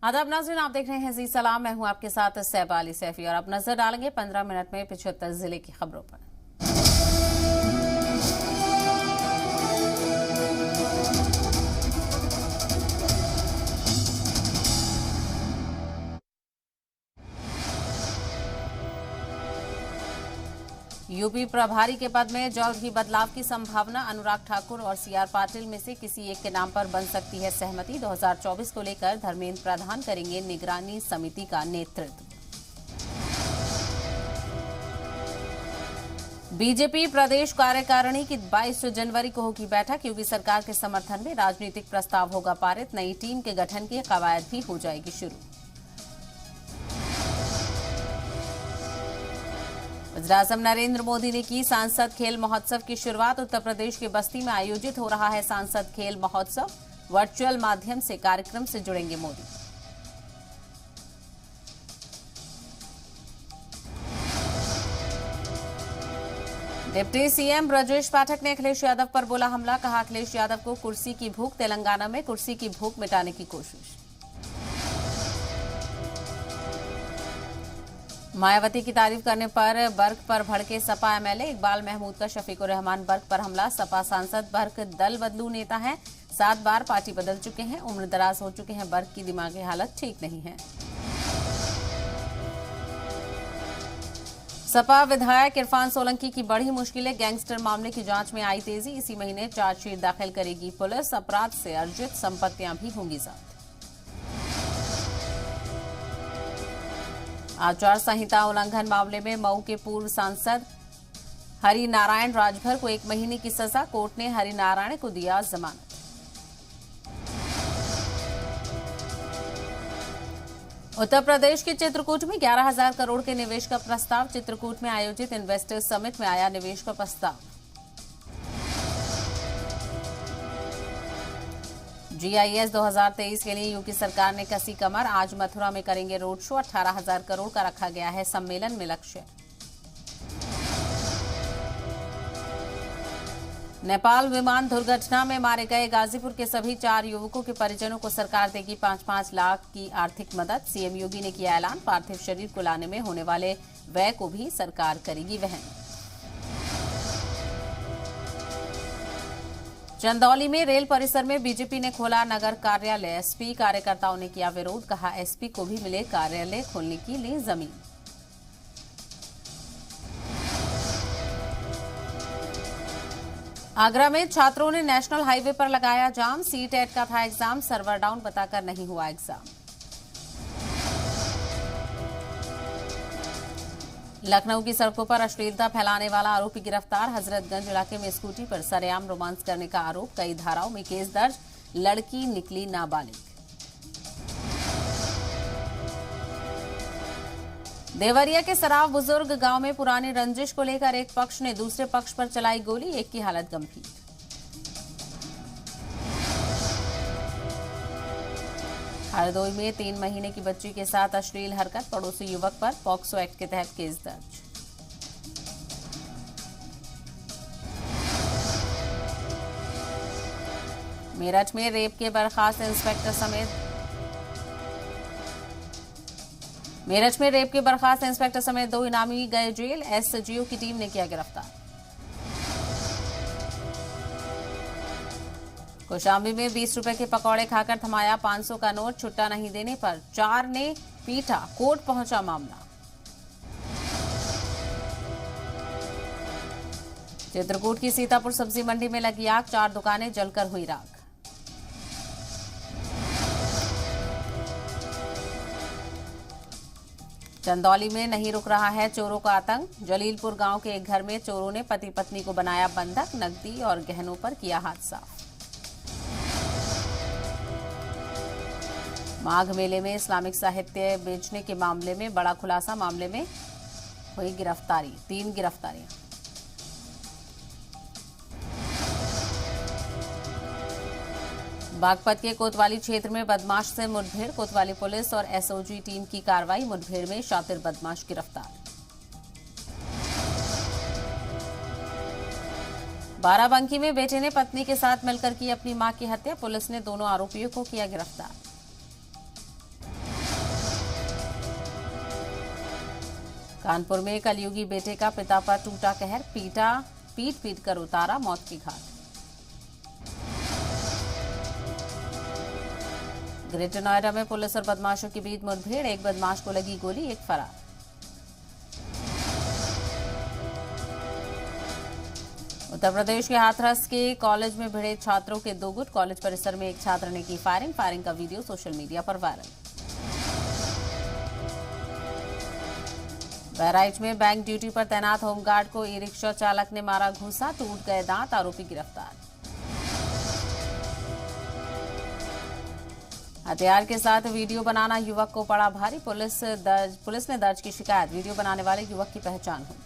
आदाब नाज़रीन, आप देख रहे हैं जी सलाम। मैं हूं आपके साथ सैफ अली सैफी और अब नजर डालेंगे 15 मिनट में 75 जिले की खबरों पर। यूपी प्रभारी के पद में जल्द ही बदलाव की संभावना। अनुराग ठाकुर और सीआर पाटिल में से किसी एक के नाम पर बन सकती है सहमति। 2024 को लेकर धर्मेंद्र प्रधान करेंगे निगरानी समिति का नेतृत्व। बीजेपी प्रदेश कार्यकारिणी की 22 जनवरी को होगी बैठक। यूपी सरकार के समर्थन में राजनीतिक प्रस्ताव होगा पारित। नई टीम के गठन की कवायद भी हो जाएगी शुरू। वज़ीर-ए-आज़म नरेंद्र मोदी ने की सांसद खेल महोत्सव की शुरुआत। उत्तर प्रदेश के बस्ती में आयोजित हो रहा है सांसद खेल महोत्सव। वर्चुअल माध्यम से कार्यक्रम से जुड़ेंगे मोदी। डिप्टी सीएम ब्रजेश पाठक ने अखिलेश यादव पर बोला हमला। कहा अखिलेश यादव को कुर्सी की भूख। तेलंगाना में कुर्सी की भूख मिटाने की कोशिश। मायावती की तारीफ करने पर बर्क पर भड़के सपा एमएलए। इकबाल महमूद का शफीकुर रहमान बर्क पर हमला। सपा सांसद बर्क दल बदलू नेता है, 7 बार पार्टी बदल चुके हैं, उम्र दराज हो चुके हैं। बर्क की दिमागी हालत ठीक नहीं है। सपा विधायक इरफान सोलंकी की बढ़ी मुश्किलें। गैंगस्टर मामले की जांच में आई तेजी। इसी महीने चार्जशीट दाखिल करेगी पुलिस। अपराध से अर्जित संपत्तियां भी होंगी जब्त। आचार संहिता उल्लंघन मामले में मऊ के पूर्व सांसद हरिनारायण राजभर को 1 महीने की सजा। कोर्ट ने हरिनारायण को दिया जमानत। उत्तर प्रदेश के चित्रकूट में 11,000 करोड़ के निवेश का प्रस्ताव। चित्रकूट में आयोजित इन्वेस्टर्स समिट में आया निवेश का प्रस्ताव। जीआईएस 2023 के लिए यूपी सरकार ने कसी कमर। आज मथुरा में करेंगे रोड शो। 18,000 करोड़ का रखा गया है सम्मेलन में लक्ष्य। नेपाल विमान दुर्घटना में मारे गए गाजीपुर के सभी 4 युवकों के परिजनों को सरकार देगी 5-5 लाख की आर्थिक मदद। सीएम योगी ने किया ऐलान। पार्थिव शरीर को लाने में होने वाले व्यय को भी सरकार करेगी वहन। चंदौली में रेल परिसर में बीजेपी ने खोला नगर कार्यालय। एसपी कार्यकर्ताओं ने किया विरोध। कहा एसपी को भी मिले कार्यालय खोलने की लिए जमीन। आगरा में छात्रों ने नेशनल हाईवे पर लगाया जाम। सीटेट का था एग्जाम, सर्वर डाउन बताकर नहीं हुआ एग्जाम। लखनऊ की सड़कों पर अश्लीलता फैलाने वाला आरोपी गिरफ्तार। हजरतगंज इलाके में स्कूटी पर सरेआम रोमांस करने का आरोप। कई धाराओं में केस दर्ज। लड़की निकली नाबालिग। देवरिया के सराव बुजुर्ग गांव में पुरानी रंजिश को लेकर एक पक्ष ने दूसरे पक्ष पर चलाई गोली। एक की हालत गंभीर। हरदोई में 3 महीने की बच्ची के साथ अश्लील हरकत। पड़ोसी युवक पर पॉक्सो एक्ट के तहत केस दर्ज। मेरठ में रेप के बर्खास्त इंस्पेक्टर समेत 2 इनामी गए जेल। एसजीओ की टीम ने किया गिरफ्तार। कौशाम्बी में 20 रुपए के पकौड़े खाकर थमाया 500 का नोट। छुट्टा नहीं देने पर 4 ने पीटा। कोर्ट पहुंचा मामला। चित्रकूट की सीतापुर सब्जी मंडी में लगी आग। 4 दुकानें जलकर हुई राख। चंदौली में नहीं रुक रहा है चोरों का आतंक। जलीलपुर गांव के एक घर में चोरों ने पति पत्नी को बनाया बंधक। नकदी और गहनों पर किया हाथ साफ। माघ मेले में इस्लामिक साहित्य बेचने के मामले में बड़ा खुलासा। मामले में हुई गिरफ्तारी, 3 गिरफ्तारियां। बागपत के कोतवाली क्षेत्र में बदमाश से मुठभेड़। कोतवाली पुलिस और एसओजी टीम की कार्रवाई। मुठभेड़ में शातिर बदमाश गिरफ्तार। बाराबंकी में बेटे ने पत्नी के साथ मिलकर की अपनी मां की हत्या। पुलिस ने दोनों आरोपियों को किया गिरफ्तार। कानपुर में कलयुगी बेटे का पिता पर टूटा कहर, पीट कर उतारा मौत की घाट। ग्रेटर नोएडा में पुलिस और बदमाशों के बीच मुठभेड़, एक बदमाश को लगी गोली, एक फरार। उत्तर प्रदेश के हाथरस के कॉलेज में भिड़े छात्रों के दो गुट, कॉलेज परिसर में एक छात्र ने की फायरिंग का वीडियो सोशल मीडिया पर वायरल। बहराइच में बैंक ड्यूटी पर तैनात होमगार्ड को ई रिक्शा चालक ने मारा घूंसा, टूट गए दांत, आरोपी गिरफ्तार। हथियार के साथ वीडियो बनाना युवक को पड़ा भारी, पुलिस ने दर्ज की शिकायत, वीडियो बनाने वाले युवक की पहचान हुई।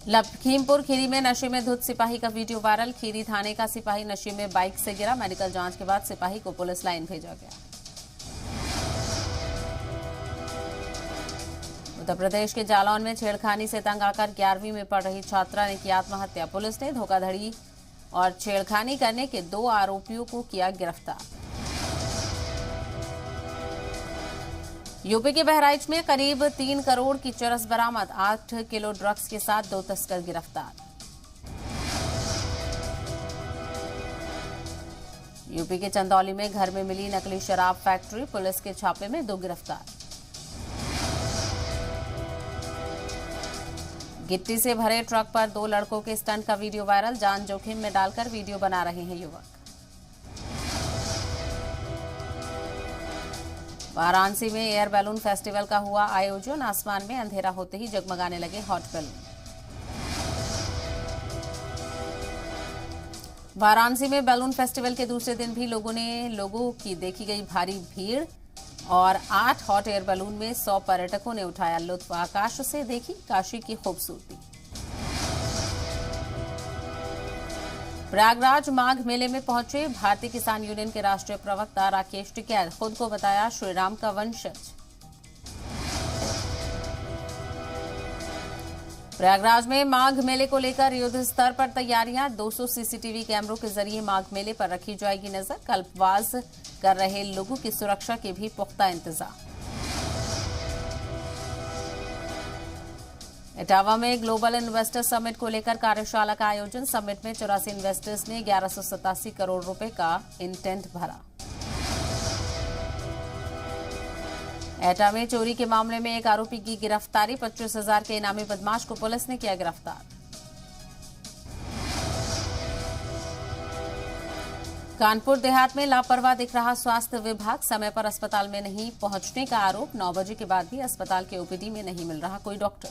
लखीमपुर खीरी में नशे में धुत सिपाही का वीडियो वायरल, खीरी थाने का सिपाही नशे में बाइक से गिरा, मेडिकल जांच के बाद सिपाही को पुलिस लाइन भेजा गया। उत्तर प्रदेश के जालौन में छेड़खानी से तंग आकर 11वीं में पढ़ रही छात्रा ने की आत्महत्या, पुलिस ने धोखाधड़ी और छेड़खानी करने के 2 आरोपियों को किया गिरफ्तार। यूपी के बहराइच में करीब 3 करोड़ की चरस बरामद, 8 किलो ड्रग्स के साथ 2 तस्कर गिरफ्तार। यूपी के चंदौली में घर में मिली नकली शराब फैक्ट्री, पुलिस के छापे में 2 गिरफ्तार। गिट्टी से भरे ट्रक पर 2 लड़कों के स्टंट का वीडियो वायरल, जान जोखिम में डालकर वीडियो बना रहे हैं युवक। वाराणसी में एयर बैलून फेस्टिवल का हुआ आयोजन, आसमान में अंधेरा होते ही जगमगाने लगे हॉट बैलून। वाराणसी में बैलून फेस्टिवल के दूसरे दिन भी लोगों की देखी गई भारी भीड़ और 8 हॉट एयर बैलून में 100 पर्यटकों ने उठाया लुत्फ, आकाश से देखी काशी की खूबसूरती। प्रयागराज माघ मेले में पहुंचे भारतीय किसान यूनियन के राष्ट्रीय प्रवक्ता राकेश टिकैत, खुद को बताया श्रीराम का वंशज। प्रयागराज में माघ मेले को लेकर युद्ध स्तर पर तैयारियां, 200 सीसीटीवी कैमरों के जरिए माघ मेले पर रखी जाएगी नजर, कल्पवास कर रहे लोगों की सुरक्षा के भी पुख्ता इंतजाम। इटावा में ग्लोबल इन्वेस्टर समिट को लेकर कार्यशाला का आयोजन, समिट में 84 इन्वेस्टर्स ने 1187 करोड़ रुपए का इंटेंट भरा। एटा में चोरी के मामले में एक आरोपी की गिरफ्तारी, 25,000 के इनामी बदमाश को पुलिस ने किया गिरफ्तार। कानपुर देहात में लापरवाह दिख रहा स्वास्थ्य विभाग, समय पर अस्पताल में नहीं पहुंचने का आरोप, 9 बजे के बाद भी अस्पताल के ओपीडी में नहीं मिल रहा कोई डॉक्टर।